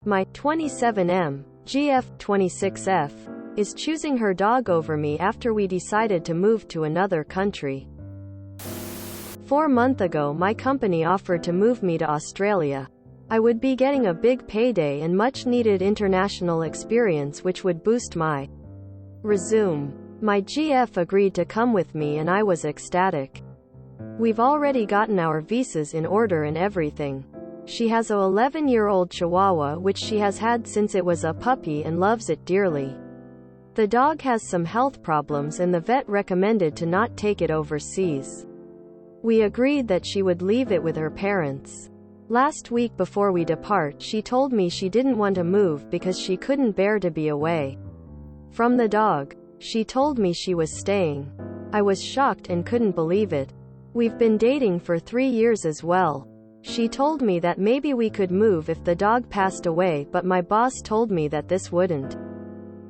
My 27M GF26F is choosing her dog over me after we decided to move to another country. 4 months ago, my company offered to move me to Australia. I would be getting a big payday and much needed international experience which would boost my resume. My GF agreed to come with me and I was ecstatic. We've already gotten our visas in order and everything. She has a 11-year-old Chihuahua which she has had since it was a puppy and loves it dearly. The dog has some health problems and the vet recommended to not take it overseas. We agreed that she would leave it with her parents. Last week before we depart, she told me she didn't want to move because she couldn't bear to be away from the dog. She told me she was staying. I was shocked and couldn't believe it. We've been dating for 3 years as well. She told me that maybe we could move if the dog passed away, but my boss told me that this wouldn't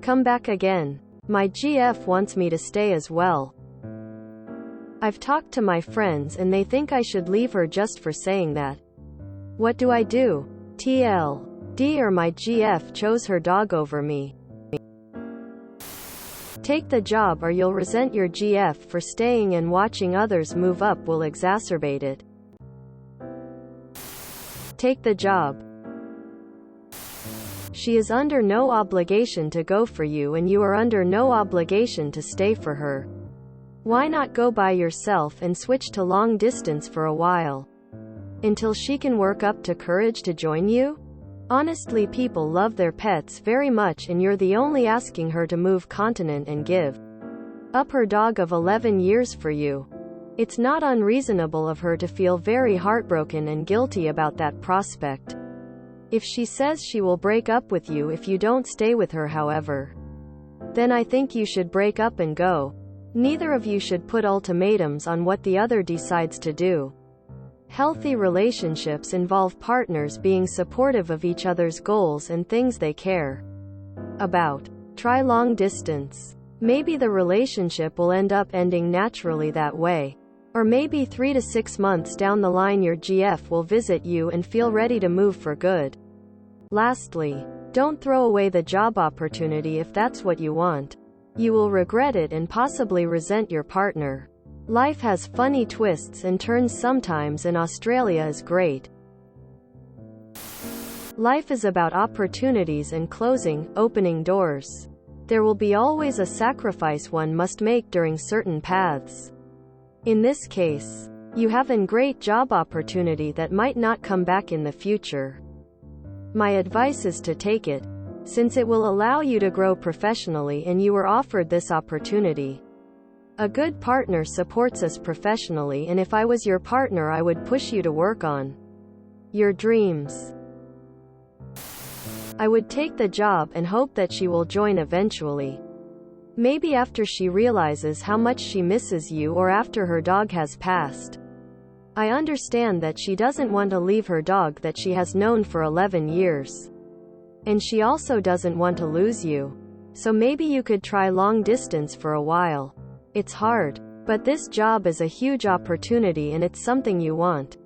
come back again. My GF wants me to stay as well. I've talked to my friends and they think I should leave her just for saying that. What do I do? TLD or my GF chose her dog over me. Take the job or you'll resent your GF for staying, and watching others move up will exacerbate it. Take the job. She is under no obligation to go for you and you are under no obligation to stay for her. Why not go by yourself and switch to long distance for a while? Until she can work up to courage to join you? Honestly, people love their pets very much and you're the only asking her to move continent and give up her dog of 11 years for you. It's not unreasonable of her to feel very heartbroken and guilty about that prospect. If she says she will break up with you if you don't stay with her, however, then I think you should break up and go. Neither of you should put ultimatums on what the other decides to do. Healthy relationships involve partners being supportive of each other's goals and things they care about. Try long distance. Maybe the relationship will end up ending naturally that way. Or maybe 3 to 6 months down the line your GF will visit you and feel ready to move for good. Lastly, don't throw away the job opportunity if that's what you want. You will regret it and possibly resent your partner. Life has funny twists and turns sometimes, and Australia is great. Life is about opportunities and opening doors. There will be always a sacrifice one must make during certain paths. In this case, you have a great job opportunity that might not come back in the future. My advice is to take it, since it will allow you to grow professionally and you were offered this opportunity. A good partner supports us professionally, and if I was your partner I would push you to work on your dreams. I would take the job and hope that she will join eventually. Maybe after she realizes how much she misses you or after her dog has passed. I understand that she doesn't want to leave her dog that she has known for 11 years. And she also doesn't want to lose you. So maybe you could try long distance for a while. It's hard, but this job is a huge opportunity and it's something you want.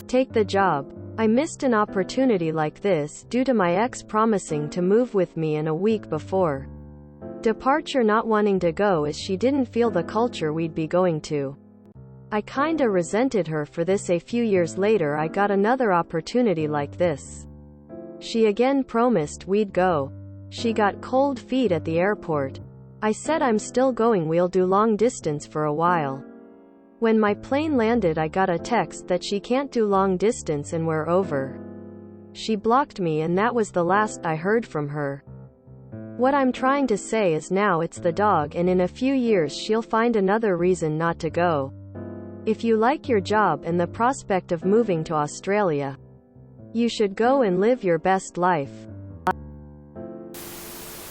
Take the job. I missed an opportunity like this due to my ex promising to move with me and a week before departure not wanting to go as she didn't feel the culture we'd be going to. I kinda resented her for this. A few years later I got another opportunity like this. She again promised we'd go. She got cold feet at the airport. I said I'm still going, we'll do long distance for a while. When my plane landed I got a text that she can't do long distance and we're over. She blocked me and that was the last I heard from her. What I'm trying to say is now it's the dog, and in a few years she'll find another reason not to go. If you like your job and the prospect of moving to Australia, you should go and live your best life.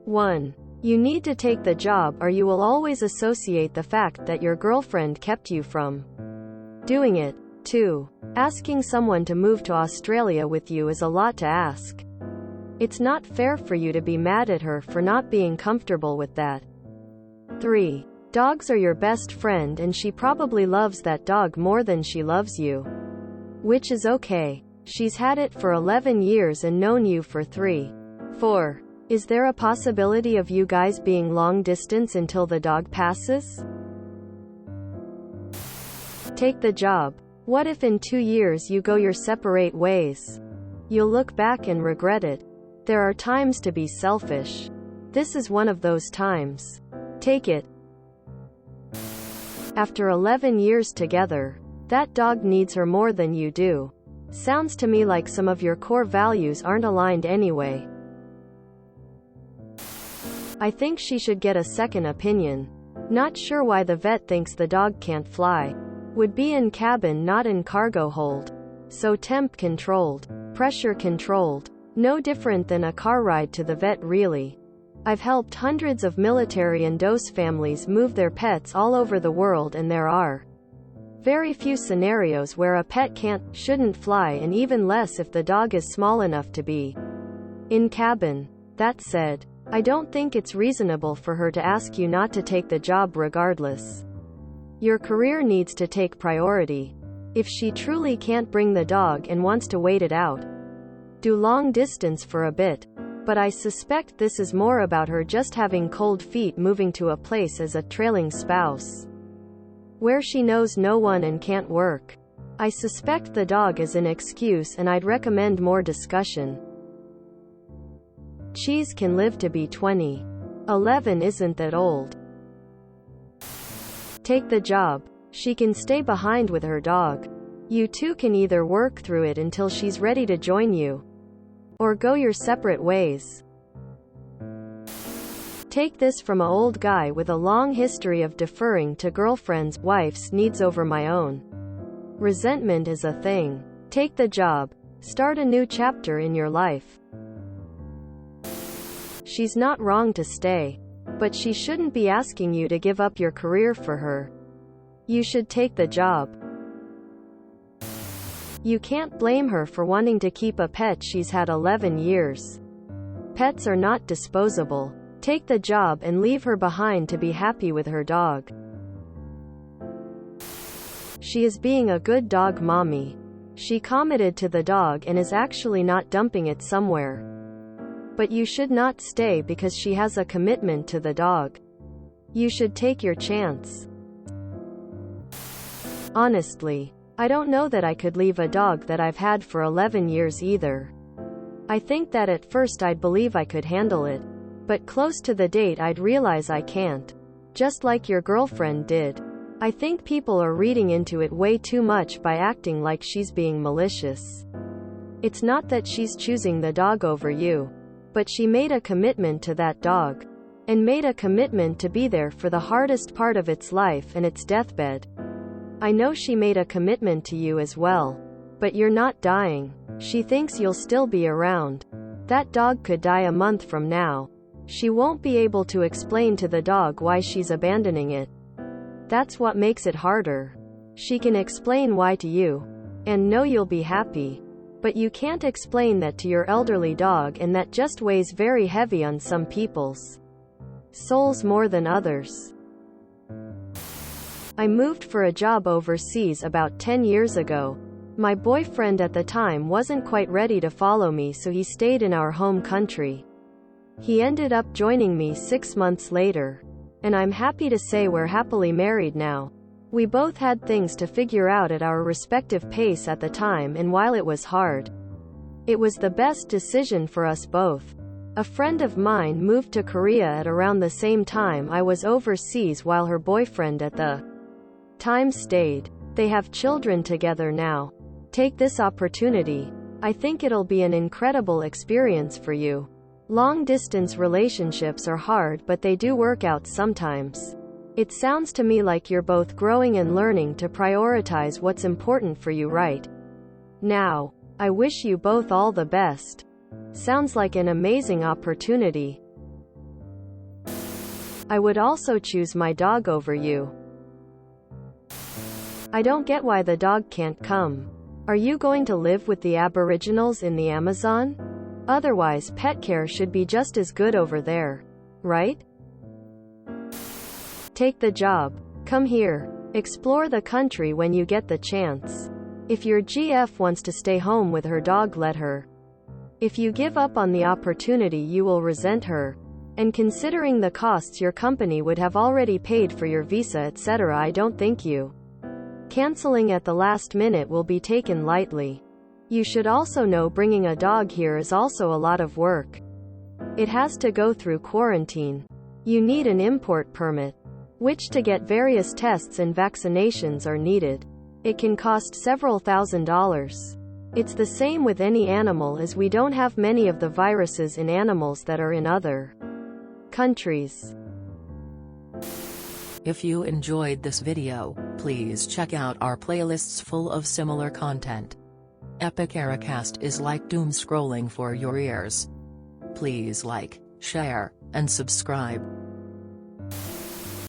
1. You need to take the job or you will always associate the fact that your girlfriend kept you from doing it. 2. Asking someone to move to Australia with you is a lot to ask. It's not fair for you to be mad at her for not being comfortable with that. 3. Dogs are your best friend and she probably loves that dog more than she loves you. Which is okay. She's had it for 11 years and known you for 3. 4. Is there a possibility of you guys being long distance until the dog passes? Take the job. What if in 2 years you go your separate ways? You'll look back and regret it. There are times to be selfish. This is one of those times. Take it. After 11 years together, that dog needs her more than you do. Sounds to me like some of your core values aren't aligned anyway. I think she should get a second opinion. Not sure why the vet thinks the dog can't fly. Would be in cabin, not in cargo hold. So temp controlled. Pressure controlled. No different than a car ride to the vet really. I've helped hundreds of military and DOS families move their pets all over the world, and there are very few scenarios where a pet shouldn't fly, and even less if the dog is small enough to be in cabin. That said, I don't think it's reasonable for her to ask you not to take the job regardless. Your career needs to take priority. If she truly can't bring the dog and wants to wait it out, do long distance for a bit. But I suspect this is more about her just having cold feet moving to a place as a trailing spouse, where she knows no one and can't work. I suspect the dog is an excuse, and I'd recommend more discussion. Cheese can live to be 20. 11 isn't that old. Take the job. She can stay behind with her dog. You two can either work through it until she's ready to join you, or go your separate ways. Take this from an old guy with a long history of deferring to girlfriends' wives' needs over my own. Resentment is a thing. Take the job. Start a new chapter in your life. She's not wrong to stay, but she shouldn't be asking you to give up your career for her. You should take the job. You can't blame her for wanting to keep a pet she's had 11 years. Pets are not disposable. Take the job and leave her behind to be happy with her dog. She is being a good dog mommy. She committed to the dog and is actually not dumping it somewhere. But you should not stay because she has a commitment to the dog. You should take your chance. Honestly, I don't know that I could leave a dog that I've had for 11 years either. I think that at first I'd believe I could handle it, but close to the date I'd realize I can't. Just like your girlfriend did. I think people are reading into it way too much by acting like she's being malicious. It's not that she's choosing the dog over you, but she made a commitment to that dog, and made a commitment to be there for the hardest part of its life and its deathbed. I know she made a commitment to you as well, but you're not dying. She thinks you'll still be around. That dog could die a month from now. She won't be able to explain to the dog why she's abandoning it. That's what makes it harder. She can explain why to you, and know you'll be happy. But you can't explain that to your elderly dog, and that just weighs very heavy on some people's souls more than others. I moved for a job overseas about 10 years ago. My boyfriend at the time wasn't quite ready to follow me, so he stayed in our home country. He ended up joining me 6 months later, and I'm happy to say we're happily married now. We both had things to figure out at our respective pace at the time, and while it was hard, it was the best decision for us both. A friend of mine moved to Korea at around the same time I was overseas, while her boyfriend at the time stayed. They have children together now. Take this opportunity. I think it'll be an incredible experience for you. Long-distance relationships are hard, but they do work out sometimes. It sounds to me like you're both growing and learning to prioritize what's important for you right now. I wish you both all the best. Sounds like an amazing opportunity. I would also choose my dog over you. I don't get why the dog can't come. Are you going to live with the Aboriginals in the Amazon? Otherwise, pet care should be just as good over there, right? Take the job. Come here. Explore the country when you get the chance. If your GF wants to stay home with her dog, let her. If you give up on the opportunity, you will resent her. And considering the costs your company would have already paid for your visa, etc., I don't think you canceling at the last minute will be taken lightly. You should also know bringing a dog here is also a lot of work. It has to go through quarantine. You need an import permit, which to get various tests and vaccinations are needed. It can cost several $1,000s. It's the same with any animal, as we don't have many of the viruses in animals that are in other countries. If you enjoyed this video, please check out our playlists full of similar content. Epic Ericast is like doom scrolling for your ears. Please like, share, and subscribe.